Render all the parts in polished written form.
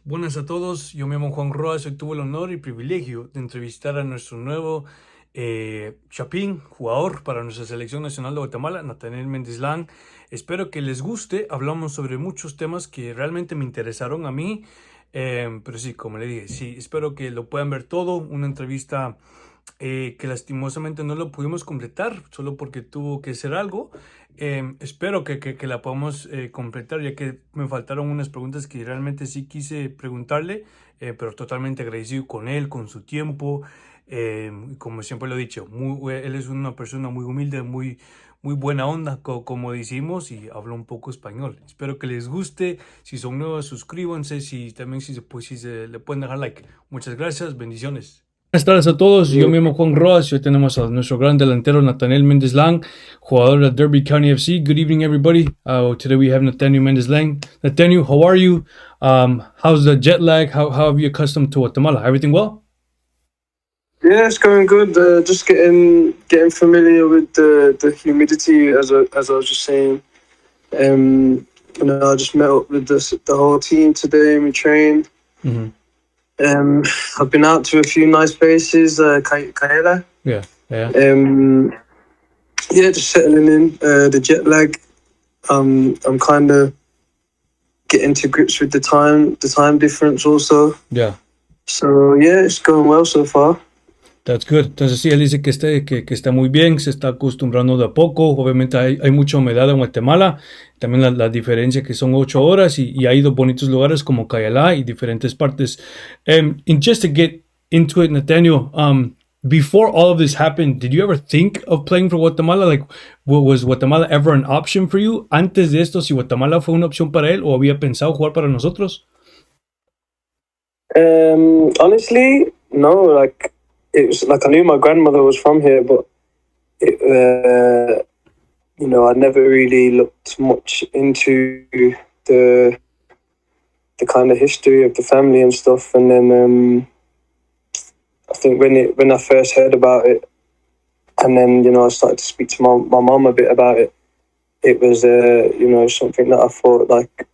Buenas a todos, yo me llamo Juan Roas, hoy tuve el honor y privilegio de entrevistar a nuestro nuevo chapín, jugador para nuestra selección nacional de Guatemala, Nathaniel Mendez-Laing. Espero que les guste, hablamos sobre muchos temas que realmente me interesaron a mí, pero sí, como le dije, sí, espero que lo puedan ver todo, una entrevista que lastimosamente no lo pudimos completar, solo porque tuvo que ser algo. Espero que la podamos completar, ya que me faltaron unas preguntas que realmente sí quise preguntarle, pero totalmente agradecido con él, con su tiempo. Como siempre lo he dicho, él es una persona muy humilde, muy buena onda, como decimos, y habla un poco español. Espero que les guste. Si son nuevos, suscríbanse. Si también si se le pueden dejar like. Muchas gracias, bendiciones. Buenas tardes a todos, yo me llamo Juan Roas y hoy tenemos a nuestro gran delantero Nathaniel Mendez-Laing, jugador de Derby County FC. Good evening, everybody. Today we have Nathaniel Mendez-Laing. Nathaniel, how are you? How's the jet lag? How have you accustomed to Guatemala? Everything well? Yeah, it's going good. Just getting familiar with the humidity, as I was just saying. I just met up with the whole team today and we trained. Mm-hmm. I've been out to a few nice places, Kaela. Yeah. Yeah, just settling in. The jet lag. I'm kind of getting to grips with the time difference also. Yeah. So yeah, it's going well so far. That's good. Entonces sí, él dice que está muy bien, se está acostumbrando de a poco. Obviamente hay mucha humedad en Guatemala. También la diferencia que son 8 horas y ha ido a bonitos lugares como Cayalá y diferentes partes. And just to get into it, Nathaniel, before all of this happened, did you ever think of playing for Guatemala? Like, was Guatemala ever an option for you? Antes de esto, si Guatemala fue una opción para él o había pensado jugar para nosotros? Honestly, no. Like, it was like I knew my grandmother was from here, but I never really looked much into the kind of history of the family and stuff. And then I think when I first heard about it, and then I started to speak to my mom a bit about it. It was something that I thought like,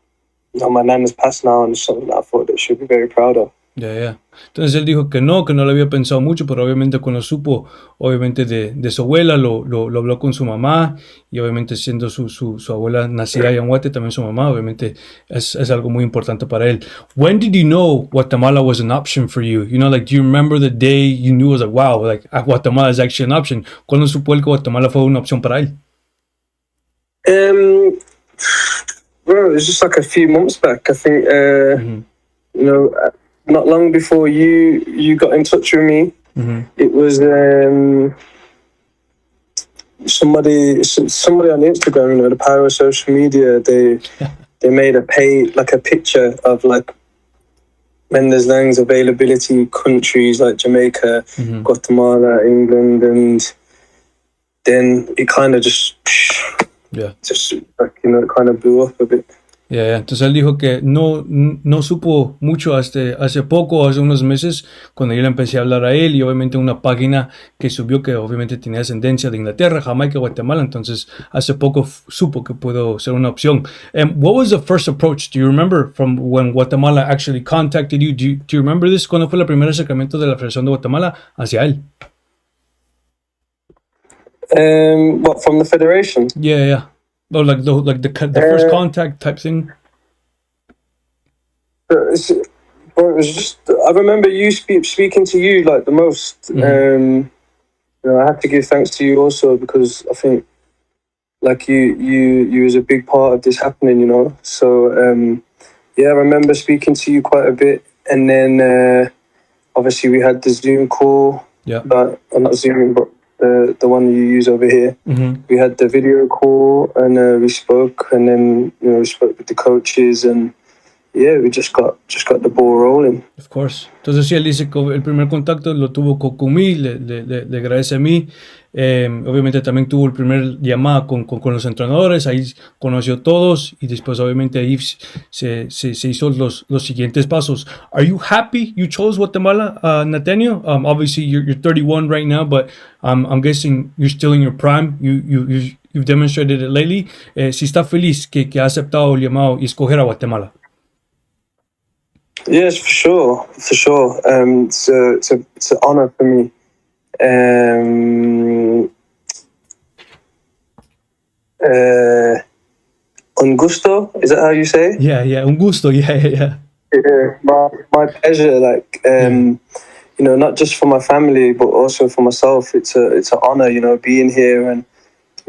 my nan has passed now, and it's something that I thought that she'd be very proud of. Ya. Entonces él dijo que no lo había pensado mucho, pero obviamente cuando supo, obviamente de su abuela, lo habló con su mamá, y obviamente siendo su abuela nacida allá en Guate, también su mamá, obviamente es algo muy importante para él. When did you know Guatemala was an option for you? You know, like, do you remember the day you knew, it was like, wow, like, Guatemala is actually an option? ¿Cuándo supo él que Guatemala fue una opción para él? Well, it was just like a few months back. I think, not long before you got in touch with me, it was somebody on Instagram. The power of social media. They made a picture of like Mendez-Laing's availability countries like Jamaica, Guatemala, England, and then it kind of just it kind of blew up a bit. Ya. Entonces él dijo que no supo mucho hace poco, hace unos meses, cuando yo le empecé a hablar a él, y obviamente una página que subió que obviamente tenía ascendencia de Inglaterra, Jamaica, Guatemala. Entonces hace poco supo que puedo ser una opción. What was the first approach? Do you remember from when Guatemala actually contacted you? Do you remember this? ¿Cuándo fue el primer acercamiento de la Federación de Guatemala hacia él? What, from the Federation? Yeah. Or like the first contact type thing. It was just, I remember you speaking to you like the most. I have to give thanks to you also, because I think like you was a big part of this happening. So I remember speaking to you quite a bit, and then obviously we had the Zoom call. Yeah. But not Zoom, but the one you use over here. We had the video call, and we spoke, and then we spoke with the coaches, and we just got the ball rolling. Of course. Entonces sí, él dice que el primer contacto lo tuvo con mí, le agradece a mí. Obviamente también tuvo el primer llamada con los entrenadores, ahí conoció todos, y después obviamente ahí se hizo los siguientes pasos. Are you happy you chose Guatemala, Nathaniel? Obviously you're 31 right now, but I'm guessing you're still in your prime. You've demonstrated it lately. Si está feliz que ha aceptado el llamado y escoger a Guatemala. Yes, for sure, for sure. It's an honor for me. Un gusto, is that how you say? Yeah, un gusto, yeah. Yeah, my pleasure. Like, you know, not just for my family, but also for myself. It's an honor, you know, being here, and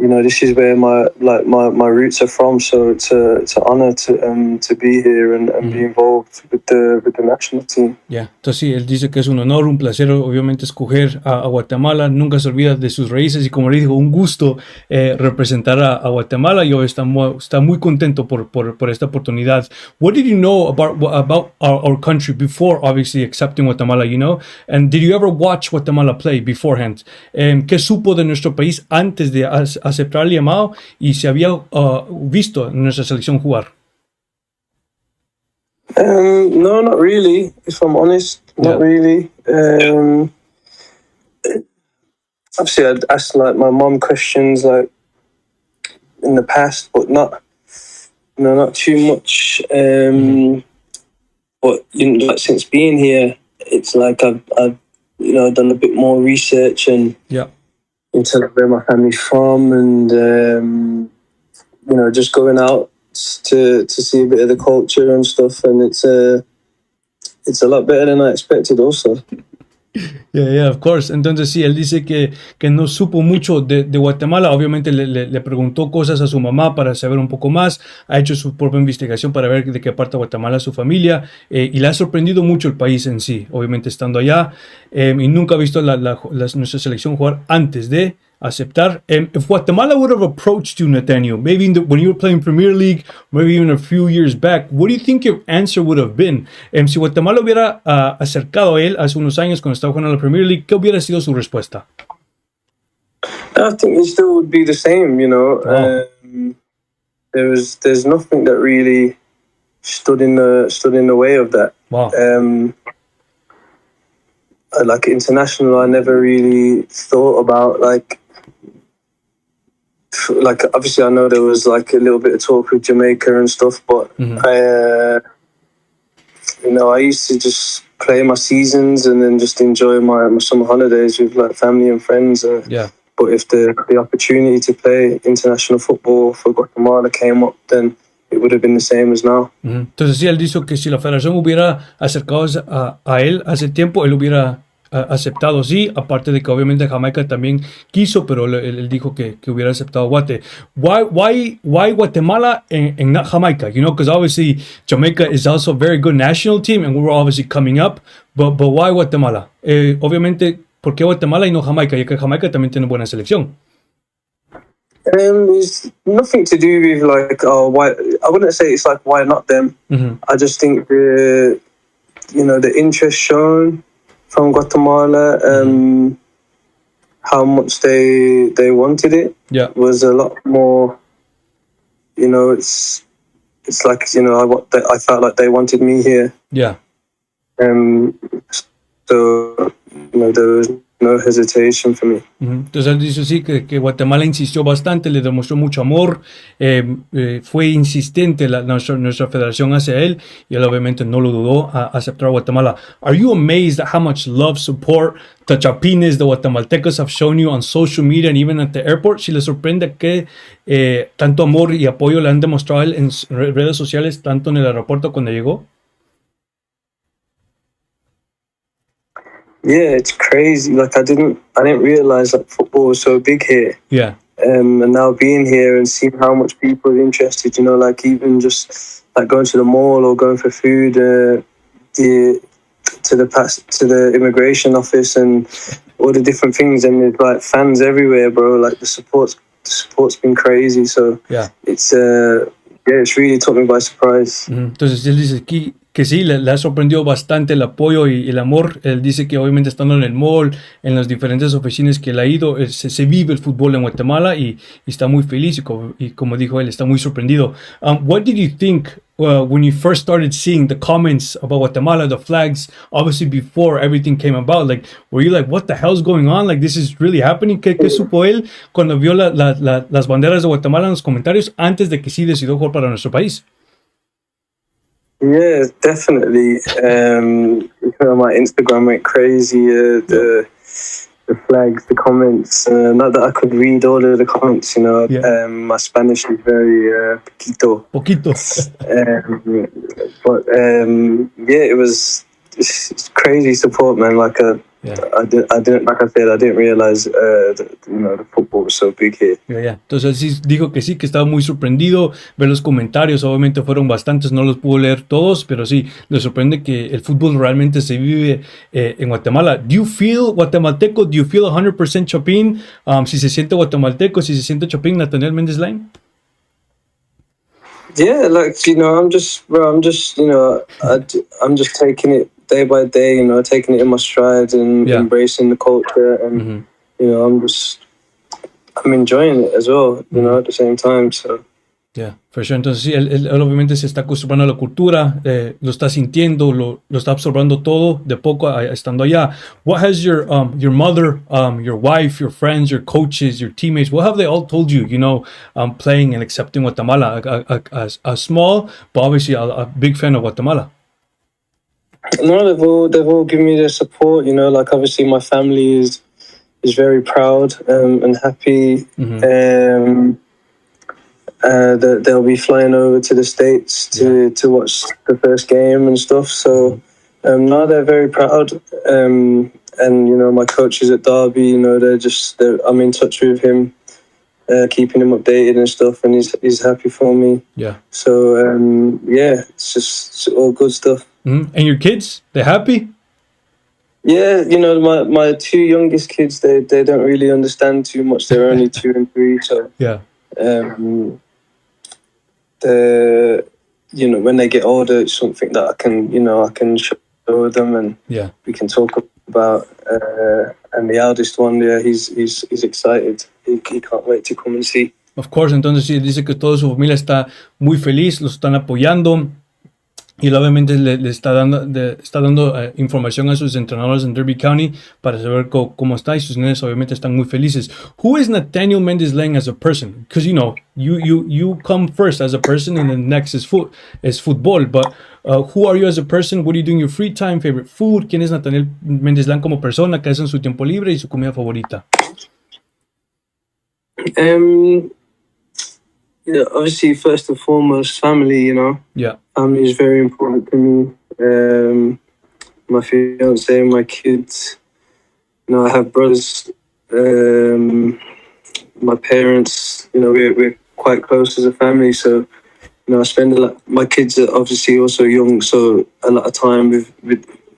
you know, this is where my roots are from. So it's an honor to be here and be involved with the national team. Ya, entonces sí, él dice que es un honor, un placer, obviamente, escoger a Guatemala. Nunca se olvida de sus raíces y, como le digo, un gusto representar a Guatemala. Y hoy está muy contento por esta oportunidad. What did you know about our country before, obviously, accepting Guatemala, you know? And did you ever watch Guatemala play beforehand? ¿Qué supo de nuestro país antes de aceptar el llamado y se había visto en nuestra selección jugar? No, not really. If I'm honest, not really. Obviously, I'd asked like my mom questions like in the past, but not, you know, not too much. But you know, like since being here, it's like I've you know done a bit more research and into where my family's from, and you know, just going out to see a bit of the culture and stuff, and it's a lot better than I expected also. Yeah, of course. Entonces sí, él dice que no supo mucho de Guatemala. Obviamente le preguntó cosas a su mamá para saber un poco más. Ha hecho su propia investigación para ver de qué parte de Guatemala es su familia. Y le ha sorprendido mucho el país en sí, obviamente estando allá. Y nunca ha visto nuestra selección jugar antes de aceptar. If Guatemala would have approached you, Nathaniel, maybe when you were playing Premier League, maybe even a few years back, what do you think your answer would have been? Si Guatemala hubiera acercado a él hace unos años cuando estaba jugando en la Premier League, ¿qué hubiera sido su respuesta? I think it still would be the same, you know. Wow. There's nothing that really stood in the way of that. Wow. Like international, I never really thought about like obviously I know there was like a little bit of talk with Jamaica and stuff, but I you know, I used to just play my seasons and then just enjoy my summer holidays with like family and friends. But if the opportunity to play international football for Guatemala came up, then it would have been the same as now. Entonces sí, él dijo que si la federación hubiera acercado a él hace tiempo, él hubiera aceptado, sí, aparte de que obviamente Jamaica también quiso, pero él dijo que hubiera aceptado Guate. Why Guatemala and not Jamaica? You know, because obviously Jamaica is also a very good national team and we're obviously coming up, but why Guatemala? Obviamente, ¿por qué Guatemala y no Jamaica? Ya que Jamaica también tiene buena selección. It's nothing to do with like why. I wouldn't say it's like why not them. I just think the interest shown from Guatemala, how much they wanted it was a lot more. You know, it's like, you know, I felt like they wanted me here. Yeah. So you know, there was no hesitation for me. Entonces él dice sí que Guatemala insistió bastante, le demostró mucho amor, fue insistente nuestra federación hacia él y él obviamente no lo dudó a aceptar a Guatemala. Are you amazed at how much love, support the chapines, the guatemaltecos have shown you on social media and even at the airport? Si le sorprende que tanto amor y apoyo le han demostrado a él en redes sociales, tanto en el aeropuerto cuando llegó. Yeah, it's crazy. Like I didn't realize that football was so big here. Yeah. And now being here and seeing how much people are interested, you know, like even just like going to the mall or going for food, to the immigration office and all the different things, and there's like fans everywhere, bro. Like the support's been crazy. So yeah, it's really took me by surprise. Entonces él dice aquí que sí, le ha sorprendido bastante el apoyo y el amor. Él dice que obviamente estando en el mall, en las diferentes oficinas que él ha ido, se vive el fútbol en Guatemala y está muy feliz y como dijo él, está muy sorprendido. What did you think when you first started seeing the comments about Guatemala, the flags, obviously before everything came about? Like, were you like, what the hell's going on? Like, this is really happening? ¿Qué supo él cuando vio las banderas de Guatemala en los comentarios antes de que sí decidió jugar para nuestro país? Yeah, definitely. My Instagram went crazy. The flags, the comments. Not that I could read all of the comments. My Spanish is very poquito. Poquito. But yeah, it's crazy support, man. I didn't, like I said, I didn't realize that the football was so big here. Entonces sí dijo que sí, que estaba muy sorprendido ver los comentarios. Obviamente fueron bastantes, no los pudo leer todos, pero sí, le sorprende que el fútbol realmente se vive en Guatemala. Do you feel guatemalteco? Do you feel 100% Chapín? Si se siente guatemalteco, si se siente Chapín, Nathaniel Mendez-Laing? Yeah, I'm just taking it day by day, taking it in my stride and embracing the culture, and I'm enjoying it as well, at the same time. So For sure. Entonces sí, él obviamente se está acostumbrando a la cultura, lo está sintiendo, lo está absorbiendo todo de poco estando allá. What has your mother, your wife, your friends, your coaches, your teammates, what have they all told you, playing and accepting Guatemala? A small, but obviously a big fan of Guatemala. No, they've all given me their support, obviously my family is very proud and happy. They'll be flying over to the States to watch the first game and stuff. So now they're very proud. And my coaches at Derby, I'm in touch with him, keeping him updated and stuff, and he's happy for me. Yeah. So it's all good stuff. And your kids, they're happy? Yeah, my two youngest kids, they don't really understand too much. They're only 2 and 3, so yeah. When they get older, it's something that I can show them, and we can talk about. And the eldest one, he's excited. He can't wait to come and see. Of course, entonces sí, dice que toda su familia está muy feliz, los están apoyando. Y él obviamente le está dando información a sus entrenadores en Derby County para saber cómo está, y sus nenes obviamente están muy felices. Who is Nathaniel Mendez-Laing as a person? Because you come first as a person, and then next is football. But who are you as a person? What do you do in your free time? Favorite food? ¿Quién es Nathaniel Mendez-Laing como persona? ¿Qué hace en su tiempo libre y su comida favorita? Obviously, first and foremost, family. Yeah. Family is very important to me. My fiance, my kids. I have brothers. My parents. We're quite close as a family. So, I spend a lot. My kids are obviously also young, so a lot of time with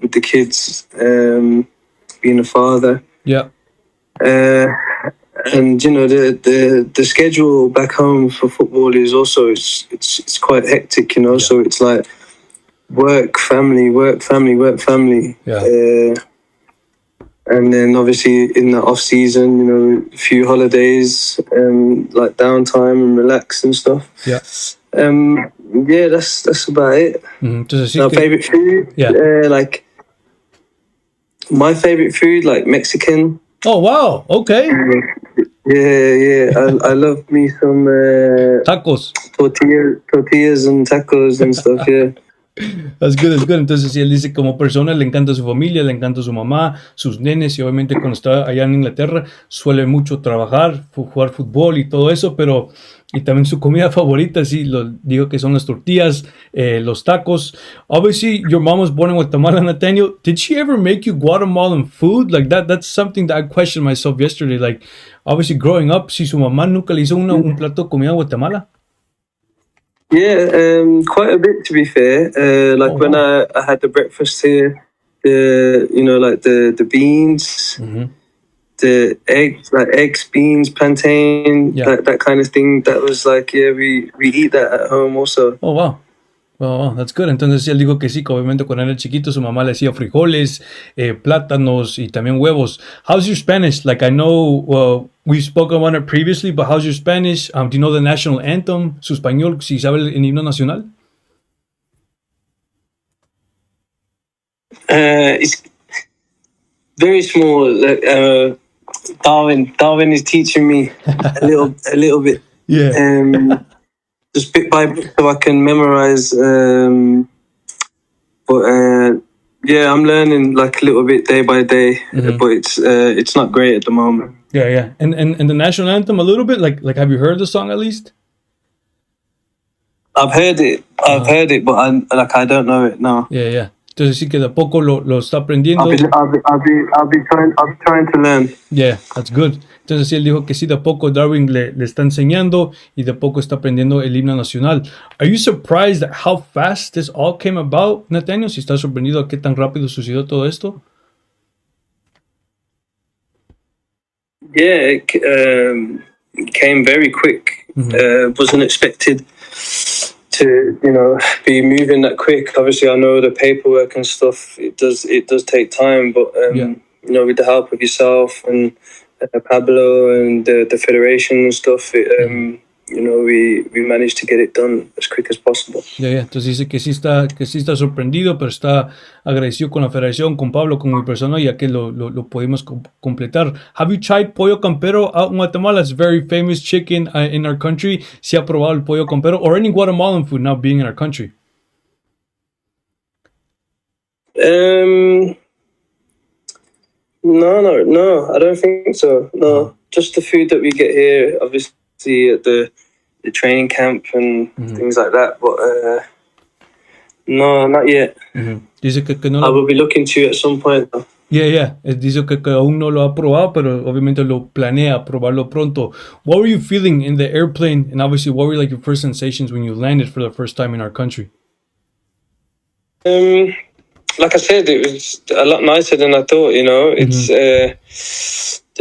the kids. Being a father. Yeah. And the schedule back home for football is also it's quite hectic, So it's like work, family. Yeah. And then obviously in the off season, a few holidays, like downtime and relax and stuff. Yeah. That's about it. Entonces, Our favorite food, my favorite food, like Mexican. Oh wow! Okay. Yeah. I love me some tacos, tortillas and tacos and stuff. Yeah. That's good. Entonces, sí, él dice como persona le encanta su familia, le encanta su mamá, sus nenes, y obviamente cuando está allá en Inglaterra suele mucho trabajar, jugar fútbol y todo eso, y también su comida favorita, sí, lo digo que son las tortillas, los tacos. Obviously, your mom was born in Guatemala, Nathaniel. Did she ever make you Guatemalan food? Like that's something that I questioned myself yesterday. Like, obviously, growing up, si su mamá nunca le hizo un plato de comida en Guatemala. Yeah, quite a bit, to be fair. When I had the breakfast here, the beans, the eggs, beans, plantain, that kind of thing. That was we eat that at home also. Oh, wow. Wow, that's good. Entonces él dijo que sí, que obviamente cuando era chiquito su mamá le hacía frijoles, plátanos y también huevos. How's your Spanish? Like, I know we've spoken about it previously, but how's your Spanish? Do you know the national anthem? Su español, si sabe el himno nacional? It's very small. Darwin is teaching me a little bit. Yeah. Just bit by bit, so I can memorize but yeah, I'm learning like a little bit day by day, but it's not great at the moment. Yeah. And the national anthem a little bit. Like have you heard the song at least? I've heard it, but I don't know it. No. Yeah. Entonces sí que de a poco lo está aprendiendo. I'll be trying to learn. Yeah, that's good. Entonces sí, él dijo que sí, de a poco Darwin le está enseñando y de a poco está aprendiendo el himno nacional. Are you surprised at how fast this all came about, Nathaniel? Si estás sorprendido a qué tan rápido sucedió todo esto. Yeah, it came very quick. Wasn't expected to be moving that quick. Obviously, I know the paperwork and stuff. It does take time, but with the help of yourself and Pablo and the federation and stuff, we managed to get it done as quick as possible. Yeah. Entonces dice que sí está sorprendido, pero está agradecido con la federación, con Pablo, con mi persona, ya que lo pudimos completar. Have you tried pollo campero out in Guatemala? It's very famous chicken in our country. ¿Sí ha probado el pollo campero or any Guatemalan food now being in our country? No, I don't think so. No, just the food that we get here, obviously at the training camp and things like that. But no, not yet. Dice que no. I will be looking to at some point, though. Yeah. Dice que aún no lo ha probado, pero obviamente lo planea probarlo pronto. What were you feeling in the airplane? And obviously, what were like your first sensations when you landed for the first time in our country? Like I said, it was a lot nicer than I thought.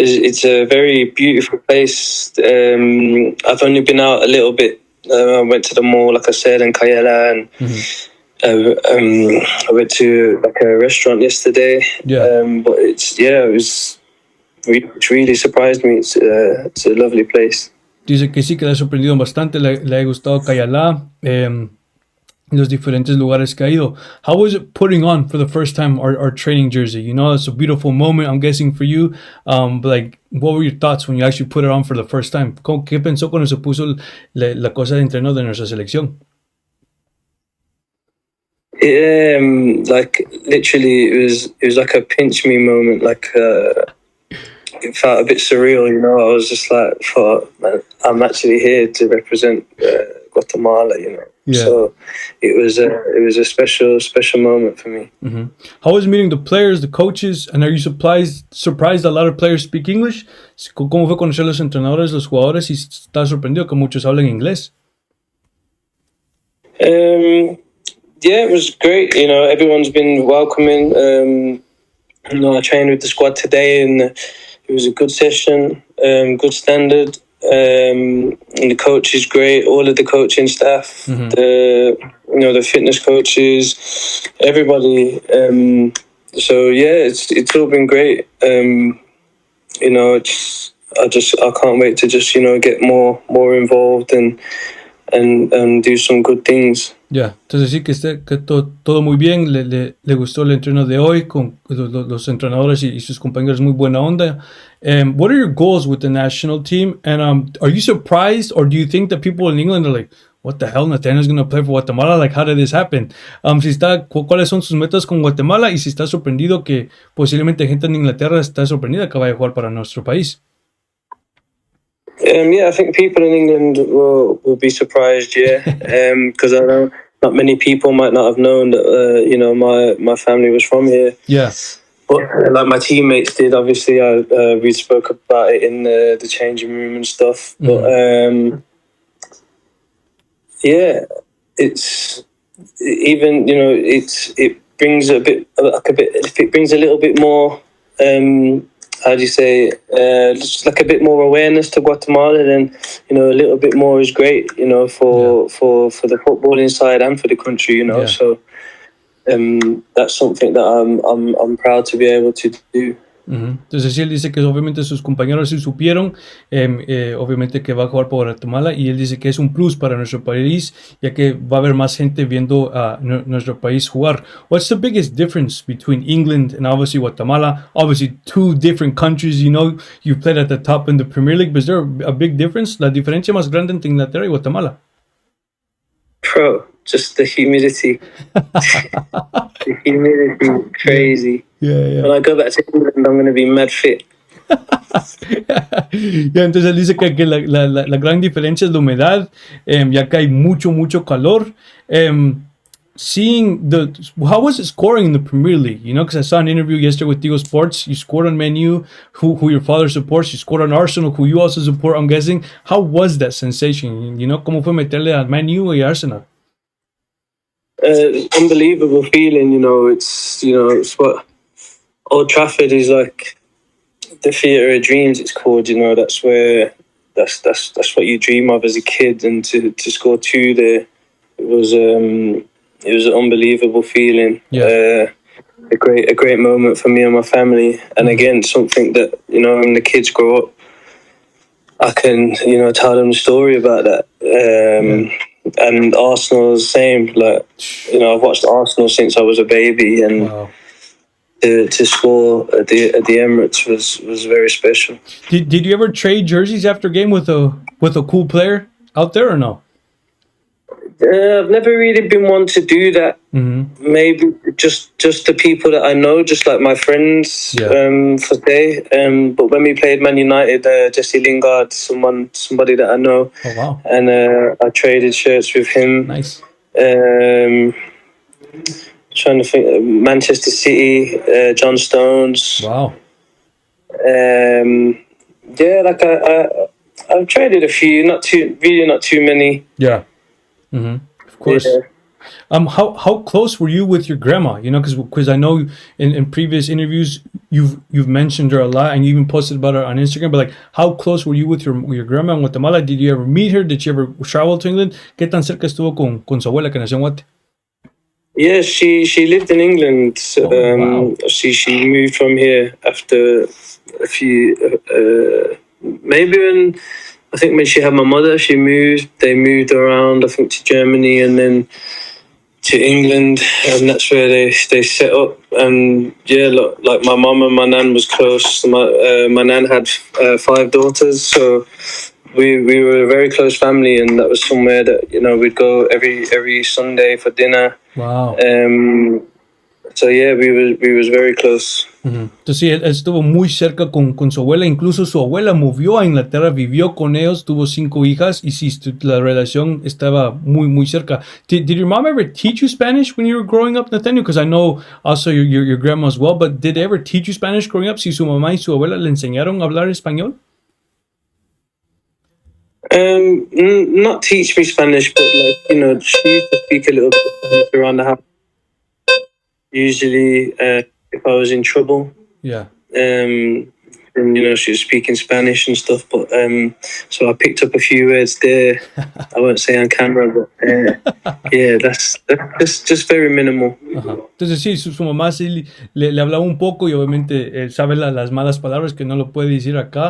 It's a very beautiful place. I've only been out a little bit. I went to the mall, like I said, in Cayela, and I went to like a restaurant yesterday. But it really surprised me. It's a lovely place. Dice que sí, que le ha sorprendido bastante, le ha gustado Cayala, los diferentes lugares que ha ido. How was it putting on for the first time our training jersey? It's a beautiful moment, I'm guessing, for you. But like, what were your thoughts when you actually put it on for the first time? ¿Qué pensó cuando se puso la cosa de entreno de nuestra selección? Like literally, it was like a pinch me moment. Like it felt a bit surreal. I was just like, man, I'm actually here to represent Guatemala. Yeah. So it was a special moment for me. How was meeting the players, the coaches, and are you surprised a lot of players speak English? ¿Cómo fue conocer a los entrenadores, los jugadores, y está sorprendido que muchos hablen inglés? Yeah, it was great. Everyone's been welcoming. I trained with the squad today, and it was a good session, good standard. And the coach is great. All of the coaching staff, the fitness coaches, everybody. So yeah, it's all been great. I can't wait to just get more involved and do some good things. Ya, entonces sí que todo muy bien, le gustó el entreno de hoy con los entrenadores y sus compañeros, muy buena onda. What are your goals with the national team? And are you surprised, or do you think that people in England are like, what the hell, Nathaniel's going to play for Guatemala? Like, how did this happen? ¿Cuáles son sus metas con Guatemala? Y si está sorprendido que posiblemente gente en Inglaterra está sorprendida que vaya a jugar para nuestro país. Yeah, I think people in England will be surprised, because I know not many people might not have known that, my family was from here. Yeah. But like my teammates did, obviously, we spoke about it in the changing room and stuff. But it's even, it brings it brings a little bit more, how do you say, just like a bit more awareness to Guatemala, then a little bit more is great, for the footballing side and for the country, So that's something that I'm proud to be able to do. Entonces sí, él dice que obviamente sus compañeros sí supieron, obviamente que va a jugar por Guatemala, y él dice que es un plus para nuestro país, ya que va a haber más gente viendo a nuestro país jugar. What's the biggest difference between England and obviously Guatemala? Obviously two different countries, you played at the top in the Premier League, but is there a big difference? La diferencia más grande entre Inglaterra y Guatemala? just the humidity. The humidity, crazy. Yeah. When I go back to England, I'm going to be mad fit. Ya, entonces él dice que la gran diferencia es la humedad, ya que hay mucho calor. Seeing how was it scoring in the Premier League? You know, because I saw an interview yesterday with Tigo Sports. You scored on Man U, who your father supports. You scored on Arsenal, who you also support, I'm guessing. How was that sensation? You know, ¿cómo fue meterle a Man U y Arsenal? Unbelievable feeling, it's what Old Trafford is like. The theatre of dreams, it's called. That's where that's what you dream of as a kid, and to score two there, it was an unbelievable feeling. Yeah. A great moment for me and my family, and again something that when the kids grow up, I can tell them the story about that. And Arsenal is the same. Like I've watched Arsenal since I was a baby, and. Wow. To score at the Emirates was very special. Did you ever trade jerseys after game with a cool player out there or no? I've never really been one to do that. Mm-hmm. Maybe just the people that I know, just like my friends. Yeah. For day. But when we played Man United, Jesse Lingard, somebody that I know. Oh wow. And I traded shirts with him. Nice. Trying to think, Manchester City, John Stones. Wow. Yeah, like I've traded a few, not too many. Yeah. Mm-hmm. Of course. Yeah. How close were you with your grandma? You know, because I know in previous interviews you've mentioned her a lot, and you even posted about her on Instagram. But like, how close were you with your grandma in Guatemala? Did you ever meet her? Did she ever travel to England? ¿Qué tan cerca estuvo con su abuela que nació en Guate? Yeah, she lived in England. Wow. She moved from here after a few, maybe when she had my mother, they moved around, I think, to Germany and then to England, and that's where they set up. And yeah, look, like my mum and my nan was close. My nan had 5 daughters, so we were a very close family, and that was somewhere that we'd go every Sunday for dinner. Wow. So yeah, we was very close. Uh-huh. Entonces sí, él estuvo muy cerca con su abuela. Incluso su abuela movió a Inglaterra, vivió con ellos, tuvo 5 hijas, y sí, la relación estaba muy cerca. Did your mom ever teach you Spanish when you were growing up, Nathaniel? Because I know also your grandma as well, but did they ever teach you Spanish growing up? Si su mamá y su abuela le enseñaron a hablar español? Not teach me Spanish, but she used to speak a little bit of Spanish around the house. Usually, if I was in trouble, yeah, and she was speaking Spanish and stuff. But so I picked up a few words there. I won't say on camera, but yeah, that's just very minimal. Ajá. Entonces sí, su mamá sí le hablaba un poco, y obviamente sabe las malas palabras que no lo puede decir acá.